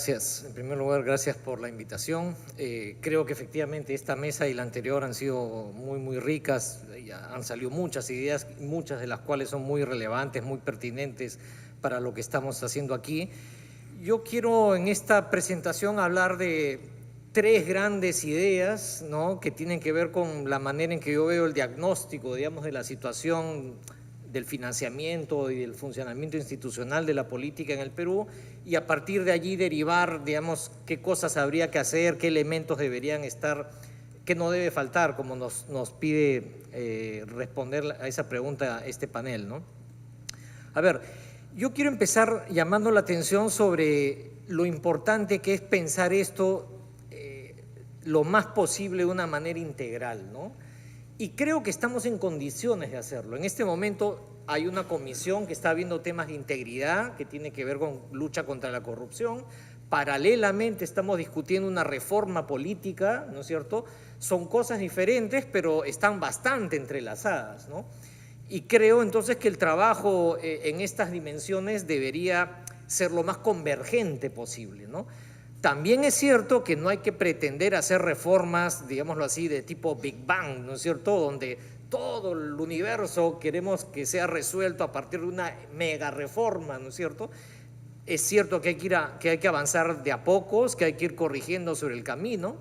Gracias. En primer lugar, gracias por la invitación. Creo que efectivamente esta mesa y la anterior han sido muy ricas. Han salido muchas ideas, muchas de las cuales son muy relevantes, muy pertinentes para lo que estamos haciendo aquí. Yo quiero en esta presentación hablar de tres grandes ideas, ¿no?, que tienen que ver con la manera en que yo veo el diagnóstico, digamos, de la situación del financiamiento y del funcionamiento institucional de la política en el Perú, y a partir de allí derivar, digamos, qué cosas habría que hacer, qué elementos deberían estar, qué no debe faltar, como nos pide responder a esa pregunta este panel, ¿no? A ver, yo quiero empezar llamando la atención sobre lo importante que es pensar esto lo más posible de una manera integral, ¿no? Y creo que estamos en condiciones de hacerlo. En este momento hay una comisión que está viendo temas de integridad, que tiene que ver con lucha contra la corrupción. Paralelamente estamos discutiendo una reforma política, ¿no es cierto? Son cosas diferentes, pero están bastante entrelazadas, ¿no? Y creo entonces que el trabajo en estas dimensiones debería ser lo más convergente posible, ¿no? También es cierto que no hay que pretender hacer reformas, digámoslo así, de tipo Big Bang, ¿no es cierto?, donde todo el universo queremos que sea resuelto a partir de una mega reforma, ¿no es cierto? Es cierto que hay que avanzar de a pocos, que hay que ir corrigiendo sobre el camino,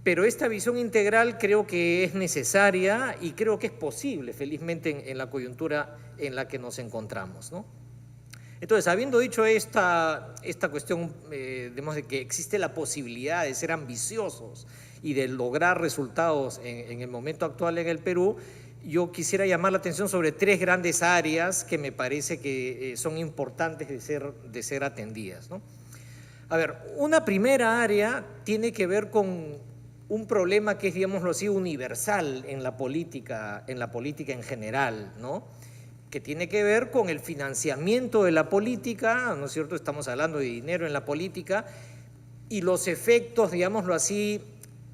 pero esta visión integral creo que es necesaria y creo que es posible, felizmente, en la coyuntura en la que nos encontramos, ¿no? Entonces, habiendo dicho esta cuestión, digamos, de que existe la posibilidad de ser ambiciosos y de lograr resultados en el momento actual en el Perú, yo quisiera llamar la atención sobre tres grandes áreas que me parece que son importantes de ser atendidas, ¿no? A ver, una primera área tiene que ver con un problema que es, digámoslo así, universal en la política en general, ¿no?, que tiene que ver con el financiamiento de la política, ¿no es cierto? Estamos hablando de dinero en la política, y los efectos, digámoslo así,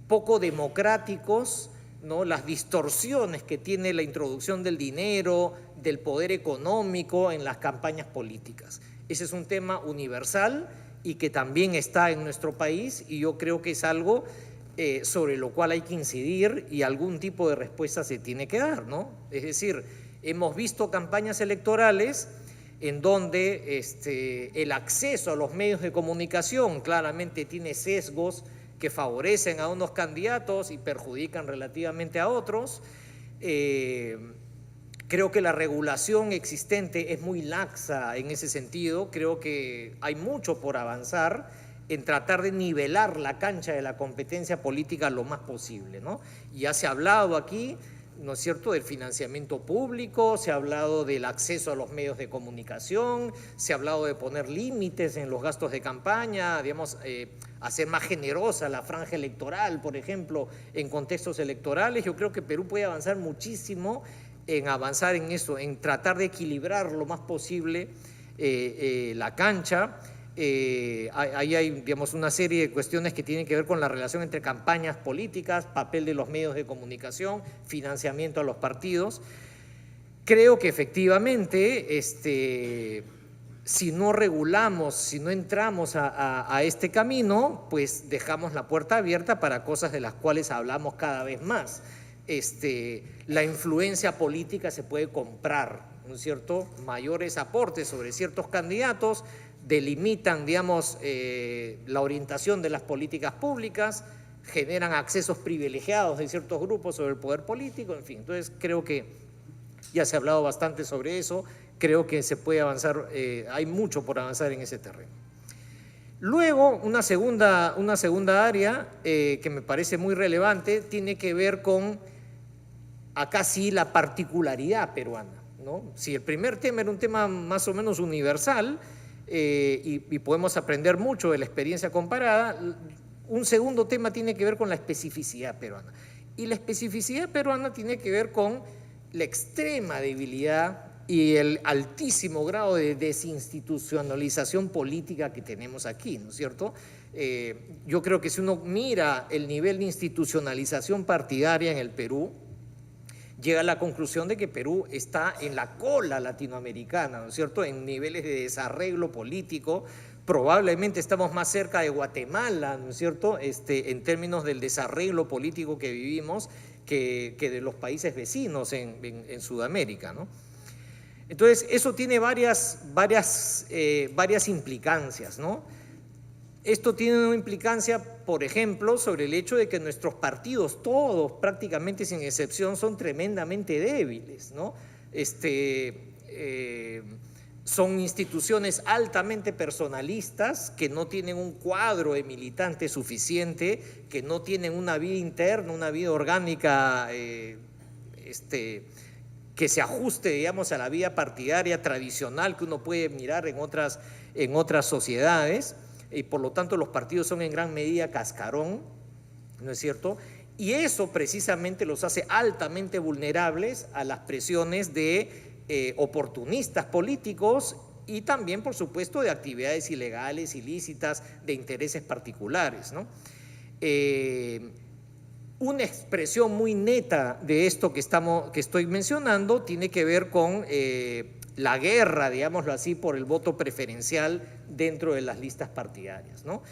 poco democráticos, ¿no?, las distorsiones que tiene la introducción del dinero, del poder económico en las campañas políticas. Ese es un tema universal y que también está en nuestro país, y yo creo que es algo sobre lo cual hay que incidir y algún tipo de respuesta se tiene que dar, ¿no? Es decir, hemos visto campañas electorales en donde el acceso a los medios de comunicación claramente tiene sesgos que favorecen a unos candidatos y perjudican relativamente a otros. Creo que la regulación existente es muy laxa en ese sentido. Creo que hay mucho por avanzar en tratar de nivelar la cancha de la competencia política lo más posible, ¿no? Ya se ha hablado aquí, ¿no es cierto?, del financiamiento público, se ha hablado del acceso a los medios de comunicación, se ha hablado de poner límites en los gastos de campaña, digamos, hacer más generosa la franja electoral, por ejemplo, en contextos electorales. Yo creo que Perú puede avanzar muchísimo en avanzar en eso, en tratar de equilibrar lo más posible la cancha. Ahí hay, digamos, una serie de cuestiones que tienen que ver con la relación entre campañas políticas, papel de los medios de comunicación, financiamiento a los partidos. Creo que efectivamente, si no regulamos, si no entramos a este camino, pues dejamos la puerta abierta para cosas de las cuales hablamos cada vez más. La influencia política se puede comprar, ¿no es cierto? Mayores aportes sobre ciertos candidatos delimitan, digamos, la orientación de las políticas públicas, generan accesos privilegiados de ciertos grupos sobre el poder político, en fin. Entonces, creo que ya se ha hablado bastante sobre eso, creo que se puede avanzar, hay mucho por avanzar en ese terreno. Luego, una segunda área que me parece muy relevante tiene que ver con, acá sí, la particularidad peruana, ¿no? Si el primer tema era un tema más o menos universal, y podemos aprender mucho de la experiencia comparada, un segundo tema tiene que ver con la especificidad peruana. Y la especificidad peruana tiene que ver con la extrema debilidad y el altísimo grado de desinstitucionalización política que tenemos aquí, ¿no es cierto? Yo creo que si uno mira el nivel de institucionalización partidaria en el Perú, llega a la conclusión de que Perú está en la cola latinoamericana, ¿no es cierto?, en niveles de desarreglo político, Probablemente estamos más cerca de Guatemala, ¿no es cierto?, en términos del desarreglo político que vivimos, que de los países vecinos en Sudamérica, ¿no? Entonces, eso tiene varias implicancias, ¿no? Esto tiene una implicancia, por ejemplo, sobre el hecho de que nuestros partidos, todos prácticamente sin excepción, son tremendamente débiles, ¿no? Son instituciones altamente personalistas que no tienen un cuadro de militantes suficiente, que no tienen una vida interna, una vida orgánica que se ajuste, digamos, a la vida partidaria tradicional que uno puede mirar en otras sociedades, y por lo tanto los partidos son en gran medida cascarón, ¿no es cierto? Y eso precisamente los hace altamente vulnerables a las presiones de oportunistas políticos y también, por supuesto, de actividades ilegales, ilícitas, de intereses particulares, ¿no? Una expresión muy neta de esto que estoy mencionando tiene que ver con la guerra, digámoslo así, por el voto preferencial dentro de las listas partidarias, ¿no?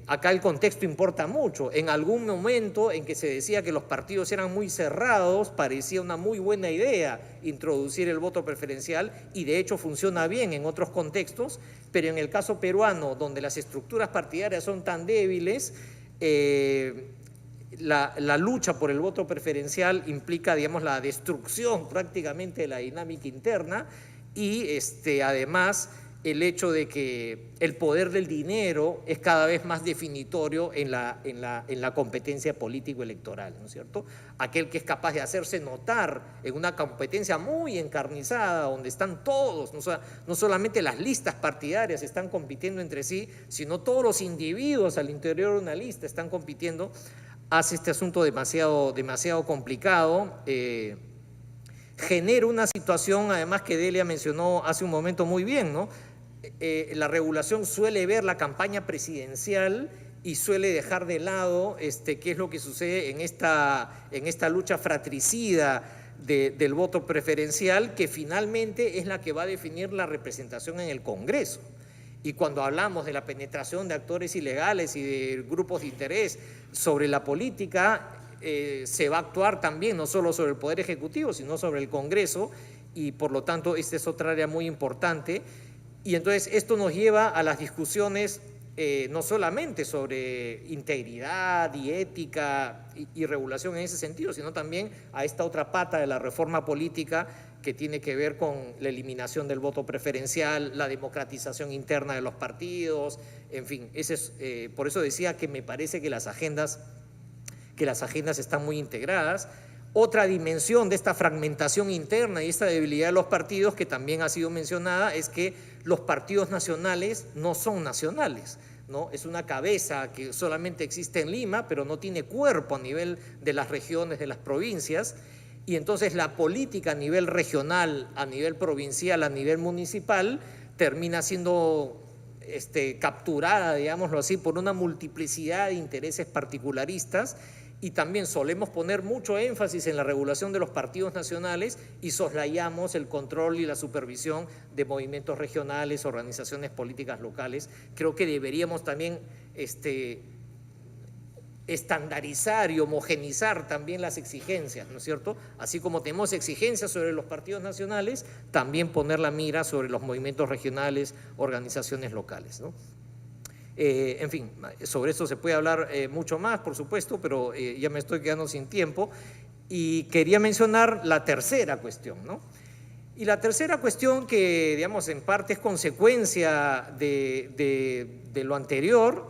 Acá el contexto importa mucho. En algún momento en que se decía que los partidos eran muy cerrados, parecía una muy buena idea introducir el voto preferencial, y de hecho funciona bien en otros contextos, pero en el caso peruano, donde las estructuras partidarias son tan débiles, la lucha por el voto preferencial implica, digamos, la destrucción prácticamente de la dinámica interna y además el hecho de que el poder del dinero es cada vez más definitorio en la competencia político-electoral, ¿no es cierto? Aquel que es capaz de hacerse notar en una competencia muy encarnizada, donde están todos, no solamente las listas partidarias están compitiendo entre sí, sino todos los individuos al interior de una lista están compitiendo, hace este asunto demasiado complicado. Genera una situación, además, que Delia mencionó hace un momento muy bien, ¿no? La regulación suele ver la campaña presidencial y suele dejar de lado qué es lo que sucede en esta lucha fratricida del voto preferencial, que finalmente es la que va a definir la representación en el Congreso. Y cuando hablamos de la penetración de actores ilegales y de grupos de interés sobre la política, se va a actuar también no solo sobre el Poder Ejecutivo, sino sobre el Congreso, y por lo tanto esta es otra área muy importante. Y entonces esto nos lleva a las discusiones no solamente sobre integridad y ética y regulación en ese sentido, sino también a esta otra pata de la reforma política que tiene que ver con la eliminación del voto preferencial, la democratización interna de los partidos, en fin. Por eso decía que me parece que las agendas están muy integradas. Otra dimensión de esta fragmentación interna y esta debilidad de los partidos, que también ha sido mencionada, es que los partidos nacionales no son nacionales, ¿no? Es una cabeza que solamente existe en Lima, pero no tiene cuerpo a nivel de las regiones, de las provincias, y entonces la política a nivel regional, a nivel provincial, a nivel municipal, termina siendo capturada, digámoslo así, por una multiplicidad de intereses particularistas. Y también solemos poner mucho énfasis en la regulación de los partidos nacionales y soslayamos el control y la supervisión de movimientos regionales, organizaciones políticas locales. Creo que deberíamos también estandarizar y homogenizar también las exigencias, ¿no es cierto? Así como tenemos exigencias sobre los partidos nacionales, también poner la mira sobre los movimientos regionales, organizaciones locales, ¿no? En fin, sobre esto se puede hablar mucho más, por supuesto, pero ya me estoy quedando sin tiempo. Y quería mencionar la tercera cuestión, ¿no? Y la tercera cuestión, que digamos en parte es consecuencia de lo anterior,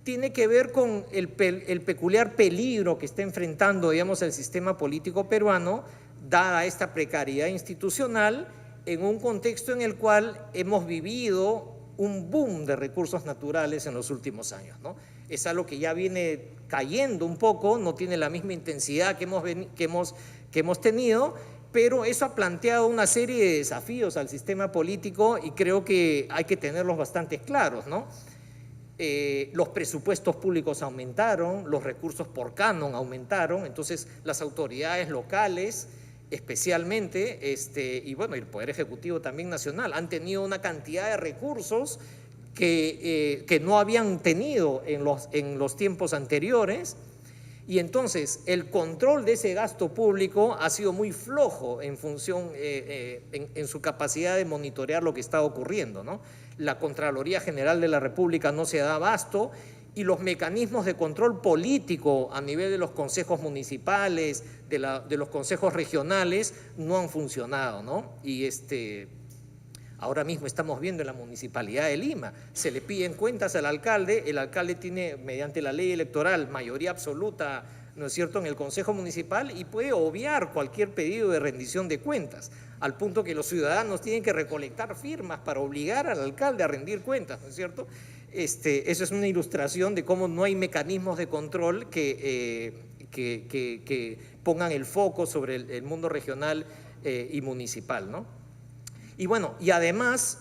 tiene que ver con el peculiar peligro que está enfrentando, digamos, el sistema político peruano, dada esta precariedad institucional, en un contexto en el cual hemos vivido un boom de recursos naturales en los últimos años, ¿no? Es algo que ya viene cayendo un poco, no tiene la misma intensidad que hemos tenido, pero eso ha planteado una serie de desafíos al sistema político y creo que hay que tenerlos bastante claros, ¿no? Los presupuestos públicos aumentaron, los recursos por canon aumentaron, entonces las autoridades locales especialmente, y bueno, el Poder Ejecutivo también nacional, han tenido una cantidad de recursos que no habían tenido en los tiempos anteriores, y entonces el control de ese gasto público ha sido muy flojo en función, en su capacidad de monitorear lo que está ocurriendo, ¿no? La Contraloría General de la República no se da abasto, y los mecanismos de control político a nivel de los consejos municipales, de los consejos regionales, no han funcionado, ¿no? Y ahora mismo estamos viendo en la Municipalidad de Lima, se le piden cuentas al alcalde, el alcalde tiene, mediante la ley electoral, mayoría absoluta, ¿no es cierto?, en el Consejo Municipal, y puede obviar cualquier pedido de rendición de cuentas, al punto que los ciudadanos tienen que recolectar firmas para obligar al alcalde a rendir cuentas, ¿no es cierto? Eso es una ilustración de cómo no hay mecanismos de control que pongan el foco sobre el mundo regional y municipal, ¿no? Y bueno, y además,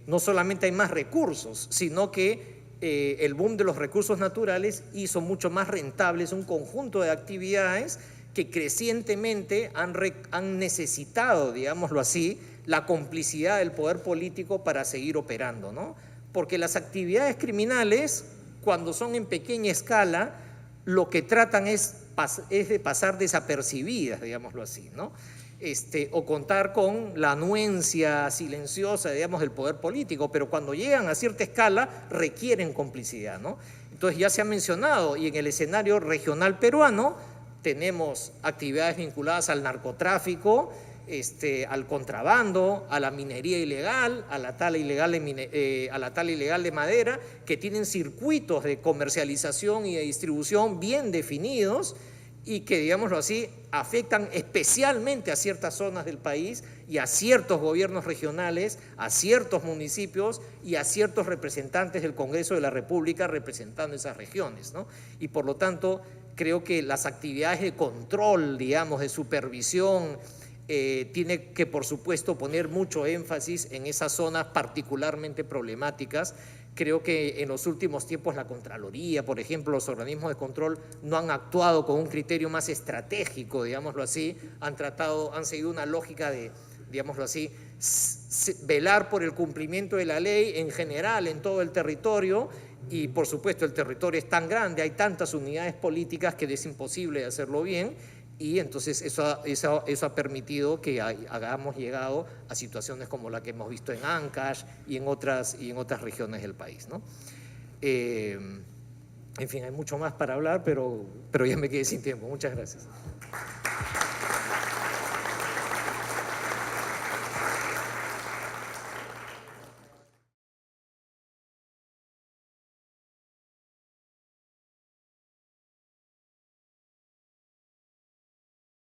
no solamente hay más recursos, sino que el boom de los recursos naturales hizo mucho más rentables un conjunto de actividades que crecientemente han necesitado, digámoslo así, la complicidad del poder político para seguir operando, ¿no? Porque las actividades criminales, cuando son en pequeña escala, lo que tratan es de pasar desapercibidas, digámoslo así, ¿no? O contar con la anuencia silenciosa, digamos, del poder político, pero cuando llegan a cierta escala requieren complicidad, ¿no? Entonces ya se ha mencionado, y en el escenario regional peruano tenemos actividades vinculadas al narcotráfico, al contrabando, a la minería ilegal, a la tala ilegal de madera, que tienen circuitos de comercialización y de distribución bien definidos y que, digámoslo así, afectan especialmente a ciertas zonas del país y a ciertos gobiernos regionales, a ciertos municipios y a ciertos representantes del Congreso de la República representando esas regiones, ¿no? Y por lo tanto, creo que las actividades de control, digamos, de supervisión, tiene que, por supuesto, poner mucho énfasis en esas zonas particularmente problemáticas. Creo que en los últimos tiempos la Contraloría, por ejemplo, los organismos de control no han actuado con un criterio más estratégico, digámoslo así, han seguido una lógica de, digámoslo así, velar por el cumplimiento de la ley en general en todo el territorio, y por supuesto el territorio es tan grande, hay tantas unidades políticas que es imposible hacerlo bien, y entonces eso ha permitido que hayamos llegado a situaciones como la que hemos visto en Ancash y en otras regiones del país, ¿no? En fin, hay mucho más para hablar, pero ya me quedé sin tiempo. Muchas gracias.